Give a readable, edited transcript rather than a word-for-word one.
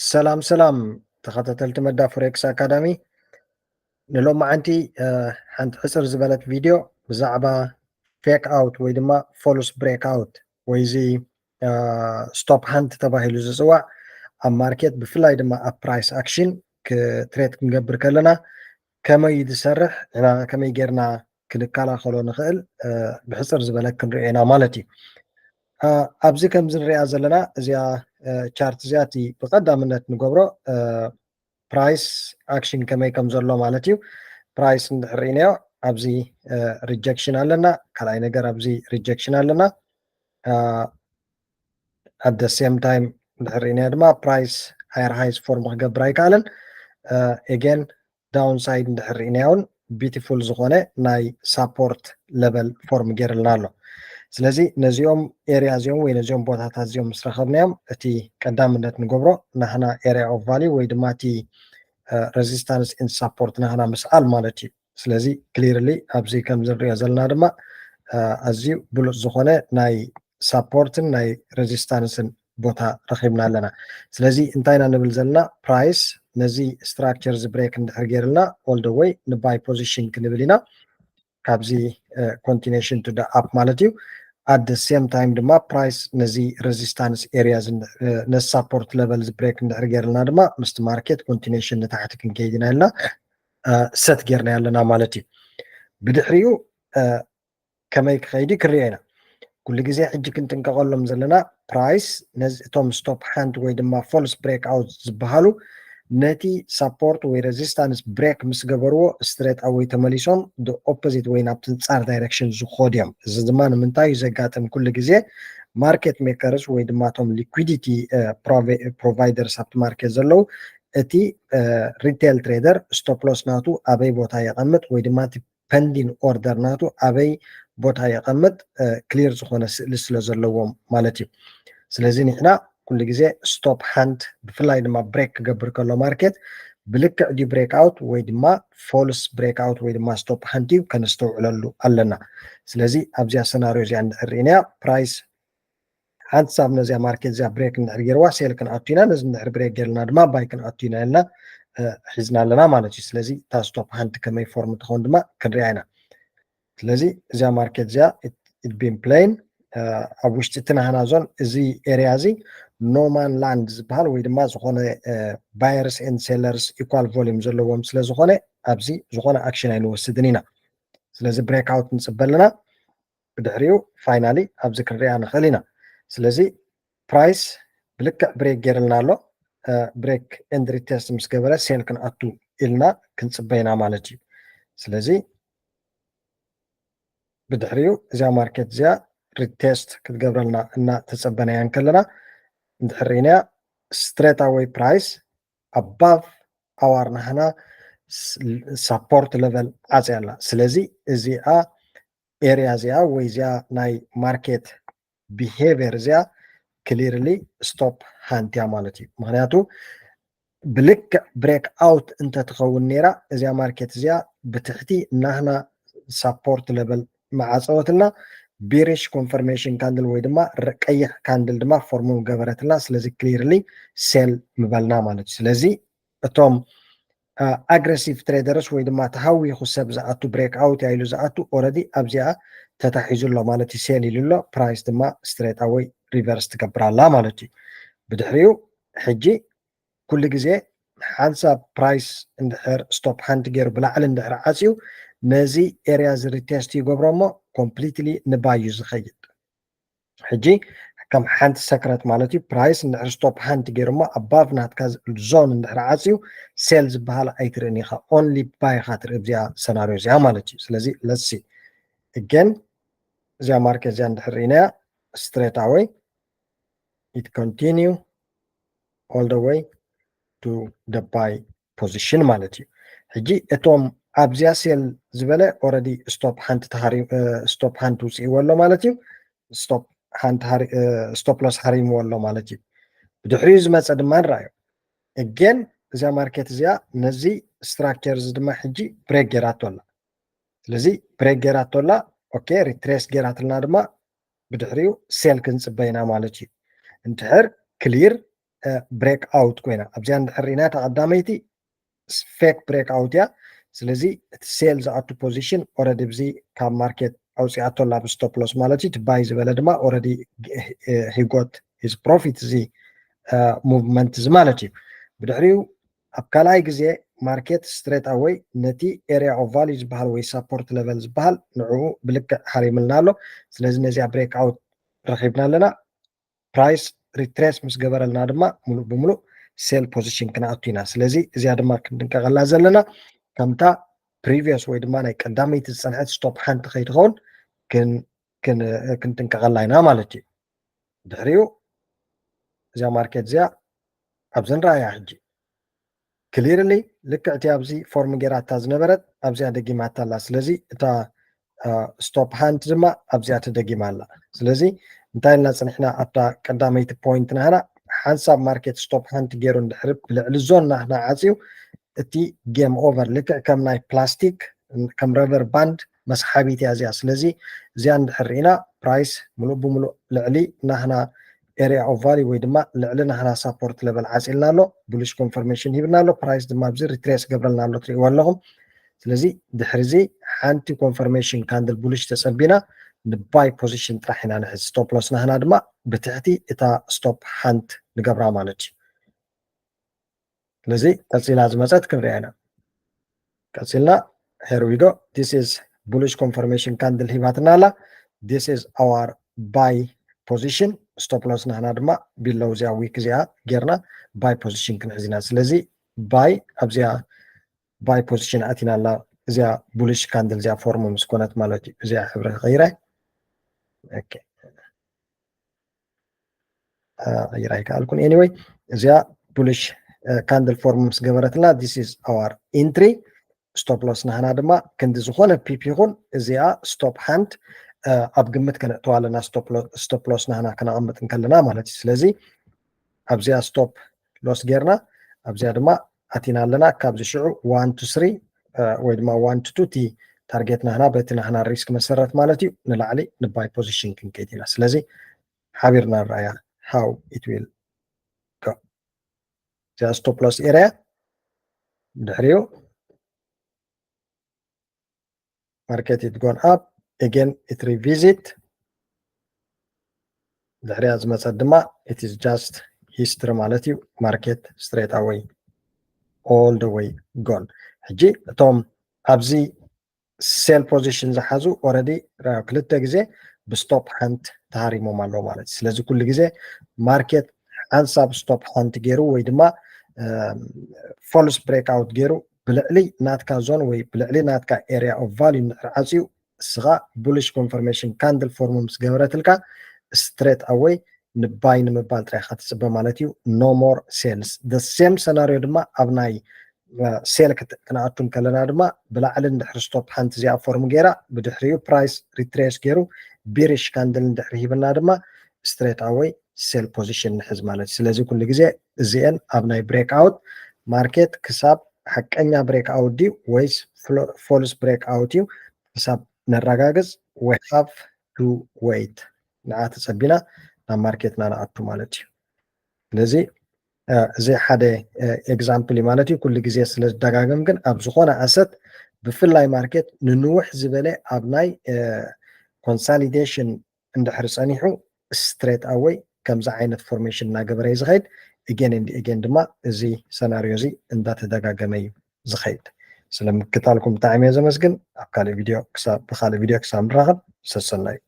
سلام تخطتلت مدى فوركس أكاديمي نلوم معنتي حنت حصر زبالة فيديو بزعبة فيك أوت ويدما فولس بريك أوت ويزي ستوب هانت تباهي لززوع أم ماركت بفلاي دما أب برايس أكشن كتريد كنقبر كلنا كما يدسرح كما يجيرنا كنكالا خلو نخل بحصر زبالة كنرئينا مالتي ኣብዚ ከም ዝንሪኣ ዘለና እዚኣ ቻርት እዚኣቲ ብቐዳምነት ንገብሮ ፕራይስ ኣክሽን ከመይ ከም ዘሎ ማለት እዩ ፕራይስ እንድሕር ርኢናዮ ኣብዚ ሪጀክሽን ኣለና ካልኣይ ነገር ኣብዚ ሪጀክሽን ኣለና ኣት ደ ሴም ታይም እንድሕር ርኢናዮ ድማ ፕራይስ ሃየር ሃይስ ፎርም ክገብር ኣይከኣለን ኤጌን ዳውን ሳይድ እንድሕር ርኢናዮ እውን ቢዩቲፉል ዝኾነ ናይ ሳፖርት ሌቨል ፎርም ገይርልና ኣሎ ስለዚ ነዚኦም ኤሪያ እዚኦም ወይ ነዚኦም ቦታታት እዚኦም ምስ ረኸብናዮም እቲ ቀዳምነት ንገብሮ ናህና ኤሪያ ኦፍ ቫሊ ወይ ድማ እቲ ሬዚስታንስ ኢን ሳፖርት ናህና ምስኣል ማለት እዩ ስለዚ ክሊርሊ ኣብዚ ከም ዝንሪኦ ዘለና ድማ ኣዝዩ ብሉፅ ዝኾነ ናይ ሳፖርትን ናይ ሬዚስታንስን ቦታ ረኺብና ኣለና ስለዚ እንታይ ኢና ንብል ዘለና ፕራይስ ነዚ ስትራክቸር ዝብሬክ እንድሕር ገይርልና ኦል ደ ወይ ንባይ ፖዚሽን ክንብል ኢና ካብዚ ኮንቲኒሽን ቱ ደ ኣፕ ማለት እዩ at the same time ድማ ፕራይስ ነዚ ሬዚስታንስ ኤሪያዝ ነዚ ሳፖርት ሌቨል ዝብሬክ እንድሕር ገይርልና ድማ ምስቲ ማርኬት ኮንቲኒሽን ንታሕቲ ክንከይድ ኢና ኢልና ሰት ጌርና ኣለና ማለት እዩ ብድሕሪኡ ከመይ ክኸይዲ ክሪኦ ኢና ኩሉ ግዜ ሕጂ ክንጥንቀቐሎም ዘለና ፕራይስ ነዚ እቶም ስቶፕ ሃንድ ወይ ድማ ፎልስ ብሬክ ኣውት ዝበሃሉ ነቲ ሳፖርት ወይ ሬዚስታንስ ብሬክ ምስ ገበርዎ ስትሬት ኣወይ ተመሊሶም ዶ ኦፖዚት ወይ ናብቲ ፃር ዳይሬክሽን ዝኸዱ እዮም እዚ ድማ ንምንታይ እዩ ዘጋጥም ኩሉ ግዜ ማርኬት ሜከርስ ወይ ድማ እቶም ሊኩዊዲቲ ፕሮቫይደርስ ኣብቲ ማርኬት ዘለው እቲ ሪቴል ትሬደር ስቶፕ ሎስ ናቱ ኣበይ ቦታ የቐምጥ ወይ ድማ እቲ ፐንዲን ኦርደር ናቱ ኣበይ ቦታ የቐምጥ ክሊር ዝኾነ ስእሊ ስለ ዘለዎም ማለት እዩ ስለዚ ንሕና ኩሉ ግዜ ስቶፕ ሃንድ ብፍላይ ድማ ብሬክ ክገብር ከሎ ማርኬት ብልክዕ ዲ ብሬክ ኣውት ወይ ድማ ፎልስ ብሬክ ኣውት ወይ ድማ ስቶፕ ሃንድ እዩ ከነስተውዕለሉ ኣለና ስለዚ ኣብዚኣ ሰናርዮ እዚኣ እንድሕር ርኢናያ ፕራይስ ሓንቲ ሳብ ነዚኣ ማርኬት እዚኣ ብሬክ እንድሕር ገይርዋ ሴል ክንኣቱ ኢና ነዚ እንድሕር ብሬክ ገይርና ድማ ባይ ክንኣቱ ኢና ኢልና ሒዝና ኣለና ማለት እዩ ስለዚ እታ ስቶፕ ሃንድ ከመይ ፎርም ትኸውን ድማ ክንሪኣ ኢና ስለዚ እዚኣ ማርኬት እዚኣ ኢት ቢን ፕሌን ኣብ ውሽጢ እቲ ናህና ዞን እዚ ኤሪያ እዚ ኖማን ላንድ ዝበሃል ወይ ድማ ዝኾነ ባየርስ ኤንድ ሴለርስ ኢኳል ቮሊዩም ዘለዎም ስለ ዝኾነ ኣብዚ ዝኾነ ኣክሽን ኣይንወስድን ኢና ስለዚ ብሬክ ኣውት ንፅበለና ብድሕሪኡ ፋይናሊ ኣብዚ ክንሪኣ ንኽእል ኢና ስለዚ ፕራይስ ብልክዕ ብሬክ ገይርልና ኣሎ ብሬክ ኤንድ ሪቴስት ምስ ገበረ ሴል ክንኣቱ ኢልና ክንፅበይና ማለት እዩ ስለዚ ብድሕሪኡ እዚኣ ማርኬት እዚኣ ሪቴስት ክትገብረልና እናተፀበናያ ከለና እንድሕር ርኢናያ ስትሬት ኣወይ ፕራይስ ኣባቭ ኣዋር ናህና ሳፖርት ሌቨል ዓፅያ ኣላ ስለዚ እዚኣ ኤሪያ እዚኣ ወይ እዚኣ ናይ ማርኬት ቢሄቪየር እዚኣ ክሊርሊ ስቶፕ ሃንድ እያ ማለት እዩ ምክንያቱ ብልክዕ ብሬክ ኣውት እንተትኸውን ነይራ እዚኣ ማርኬት እዚኣ ብትሕቲ ናህና ሳፖርት ሌቨል ማዓፀወትና ቤሪሽ ኮንፈርሜሽን ካንድል ወይ ድማ ቀይሕ ካንድል ድማ ፎርሙ ገበረትና ስለዚ ክሊርሊ ሴል ምበልና ማለት እዩ ስለዚ እቶም ኣግሬሲቭ ትሬደርስ ወይ ድማ ተሃዊኹ ሰብ ዝኣቱ ብሬክ ኣውት ኢሉ ዝኣቱ ኦልሬዲ ኣብዚኣ ተታሒዙሎ ማለት እዩ ሴል ኢሉሎ ፕራይስ ድማ ስትሬት ኣወይ ሪቨርስ ትገብራላ ማለት እዩ ብድሕሪኡ ሕጂ ኩሉ ግዜ ሓንሳብ ፕራይስ እንድሕር ስቶፕ ሃንድ ገይሩ ብላዕሊ እንድሕር ዓፅዩ ነዚ ኤሪያ ዝሪቴስት ይገብሮ እሞ ኮምፕሊትሊ ንባዩ ዝኸይድ ሕጂ ከም ሓንቲ ሰክረት ማለት እዩ ፕራይስ እንድሕር ስቶፕ ሃንድ ገይሩ እሞ ኣባብ ናትካ ዞን እንድሕር ዓፅዩ ሴል ዝበሃል ኣይትርእን ኢኻ ኦንሊ ባይ ኢኻ ትርኢ ብዚኣ ሰናርዮ እዚኣ ማለት እዩ ስለዚ ለሲ እገን እዚኣ ማርኬት እዚኣ እንድሕር ርኢናያ ስትሬት ኣወይ ኢት ኮንቲኒዩ ኦል ደ ወይ ቱ ደ ባይ ፖዚሽን ማለት እዩ ሕጂ እቶም ኣብዚያ ሴል ዝበለ ኦልሬዲ ስቶፕ ሃንድ ውፅኢዎ ኣሎ ማለት እዩ ስቶፕ ሎስ ሃሪምዎ ኣሎ ማለት እዩ ብድሕሪኡ ዝመፀ ድማ ንረኣዮ እገን እዚኣ ማርኬት እዚኣ ነዚ ስትራክቸር እዚ ድማ ሕጂ ብሬክ ጌራቶ ኣላ ስለዚ ብሬክ ጌራቶ ኣላ ኦኬ ሪትሬስ ጌራትልና ድማ ብድሕሪኡ ሴል ክንፅበይና ማለት እዩ እንድሕር ክሊር ብሬክ ኣውት ኮይና ኣብዚኣ እንድሕር ሪእና ተቐዳመይቲ ፌክ ብሬክ ኣውት እያ ስለዚ እቲ ሴል ዝኣቱ ፖዚሽን ኦረዲ ብዚ ካብ ማርኬት ኣውፂኣቶ ላ ብስቶፕ ሎስ ማለት እዩ ባይ ዝበለ ድማ ኦረዲ ሂጎት ሂዝ ፕሮፊት እዚ ሙቭመንት እዚ ማለት እዩ ብድሕሪኡ ኣብ ካልኣይ ግዜ ማርኬት ስትሬት ኣወይ ነቲ ኤሪያ ኦፍ ቫልዩ ዝበሃል ወይ ሳፖርት ሌቨል ዝበሃል ንዕኡ ብልክዕ ሓሪምልና ኣሎ ስለዚ ነዚኣ ብሬክ ኣውት ረኺብና ኣለና ፕራይስ ሪትሬስ ምስ ገበረልና ድማ ሙሉእ ብምሉእ ሴል ፖዚሽን ክንኣቱ ኢና ስለዚ እዚኣ ድማ ክንጥንቀቐላ ዘለና ከምታ ፕሪቪየስ ወይ ድማ ናይ ቀዳመይቲ ዝፀንሐት ስቶፕ ሓንቲ ከይትኸውን ክንጥንቀቐላ ኢና ማለት እዩ ድሕሪኡ እዚኣ ማርኬት እዚኣ ኣብዚ ንረኣያ ሕጂ ክሊርሊ ልክዕ እቲ ኣብዚ ፎርም ጌራታ ዝነበረት ኣብዚኣ ደጊማታ ኣላ ስለዚ እታ ስቶፕ ሃንት ድማ ኣብዚኣ ተደጊማ ኣላ ስለዚ እንታይ ኢልና ፅኒሕና ኣብታ ቀዳመይቲ ፖይንት ናህና ሓንሳብ ማርኬት ስቶፕ ሃንት ገይሩ እንድሕር ብልዕሊ ዞን ናህና ዓፅዩ እቲ ጌም ኦቨር ልክዕ ከም ናይ ፕላስቲክ ከም ረቨር ባንድ መስሓቢት እያ እዚኣ ስለዚ እዚኣ እንድሕር ሪእና ፕራይስ ሙሉእ ብምሉእ ልዕሊ ናህና ኤሪያ ኦፍ ቫልዩ ወይ ድማ ልዕሊ ናህና ሳፖርት ሌቨል ዓፂልና ኣሎ ቡሊሽ ኮንፈርሜሽን ሂብና ኣሎ ፕራይስ ድማ ኣብዚ ሪትሬስ ገብረልና ኣሎ ትሪእዎ ኣለኹም ስለዚ ድሕሪዚ ሓንቲ ኮንፈርሜሽን ካንድል ቡሊሽ ተፀቢና ንባይ ፖዚሽን ጥራሕ ኢና ንሕዝ ስቶፕ ሎስ ናህና ድማ ብትሕቲ እታ ስቶፕ ሃንት ንገብራ ማለት እዩ ስለዚ ቀፂላ ዝመፀት ክንሪኣ ኢና ቀፂልና here we go this is bullish confirmation candle ሂባትና ኣላ this is our buy position stop loss ናህና ድማ ቢለው እዚኣ ዊክ እዚኣ ጌርና ባይ ፖዚሽን ክንሕዝ ኢና ስለዚ ባይ ኣብዚኣ ባይ ፖዚሽን ኣቲና ኣላ እዚኣ ቡሊሽ ካንድል እዚኣ ፎርሙ ምስ ኮነት ማለት እዩ እዚኣ ሕብሪ ክቀይረ ኦኬ ቀይራ ይከኣልኩን ኤኒዌይ እዚኣ ቡሊሽ ካንድል ፎርሙ ምስ ገበረትና this is our entry ስቶፕ ሎስ ናህና ድማ ክንዲ ዝኾነ ፒፕ ይኹን እዚኣ ስቶፕ ሃንት ኣብ ግምት ከነእተዋ ኣለና ስቶፕ ሎስ ናህና ከነቐምጥ ከለና ማለት እዩ ስለዚ ኣብዚኣ ስቶፕ ሎስ ጌርና ኣብዚኣ ድማ ኣቲና ኣለና ካብዚ ሽዑ 1 to 3 ወይ ድማ 1 to 2 እቲ ታርጌት ናህና በቲ ናህና ሪስክ መሰረት ማለት እዩ ንላዕሊ ንባይ ፖዚሽን ክንከይድ ኢና ስለዚ ሓቢርና ንረኣያ how it will go እዚኣ ስቶፕ ሎስ ኤሪያ ድሕሪኡ market it gone up again it revisit ድሕሪያ ዝመፀት ድማ it is just history ማለት እዩ market straight away all the way gone ሕጂ እቶም ኣብዚ ሴል ፖዚሽን ዝሓዙ ኦረዲ ክልተ ግዜ ብስቶፕ ሃንት ተሃሪሞም ኣለዉ ማለት እዩ ስለዚ ኩሉ ግዜ ማርኬት ሓንሳብ ስቶፕ ሃንት ገይሩ ወይ ድማ ፎልስ ብሬክ ኣውት ገይሩ ብልዕሊ ናትካ ዞን ወይ ብልዕሊ ናትካ ኤሪያ ኦፍ ቫልዩ እንድሕር ዓፅዩ እስኻ ቡሊሽ ኮንፈርሜሽን ካንድል ፎርሙ ምስ ገበረትልካ ስትሬት ኣወይ ንባይ ንምባል ጥራይካ ትፅበ ማለት እዩ ኖ ሞር ሴልስ ደ ሴም ሰናሪዮ ድማ ኣብ ናይ ሴል ክንኣቱን ከለና ድማ ብላዕሊ እንድሕር ስቶፕ ሃንት እዚኣ ፎርሙ ገይራ ብድሕሪኡ ፕራይስ ሪትሬስ ገይሩ ቢሪሽ ካንድል እንድሕር ሂብና ድማ ስትሬት ኣወይ ሴል ፖዚሽን ንሕዝ ማለት እዩ ስለዚ ኩሉ ግዜ እዚአን ኣብ ናይ ብሬክ ኣውት ማርኬት ክሳብ ሓቀኛ ብሬክ ኣውት ድዩ ወይስ ፎልስ ብሬክ ኣውት እዩ ክሳብ ነረጋግፅ we have to wait ንዓ ተፀቢና ናብ ማርኬትና ንኣቱ ማለት እዩ ስለዚ እዚ ሓደ ኤግዛምፕል እዩ ማለት እዩ ኩሉ ግዜ ስለ ዝደጋገም ግን ኣብ ዝኾነ ኣሰት ብፍላይ ማርኬት ንንውሕ ዝበለ ኣብ ናይ ኮንሳሊዴሽን እንድሕር ፀኒሑ ስትሬት ኣወይ ከምዚ ዓይነት ፎርሜሽን እናገበረ እዩ ዝኸይድ እጌን ድማ እዚ ሰናሪዮ እዚ እንዳተደጋገመ እዩ ዝኸይድ ስለምክታልኩም ብጣዕሚ እየ ዘመስግን ኣብ ካልእ ቪድዮ ክሳብ ንራኸብ ሰሰና እዩ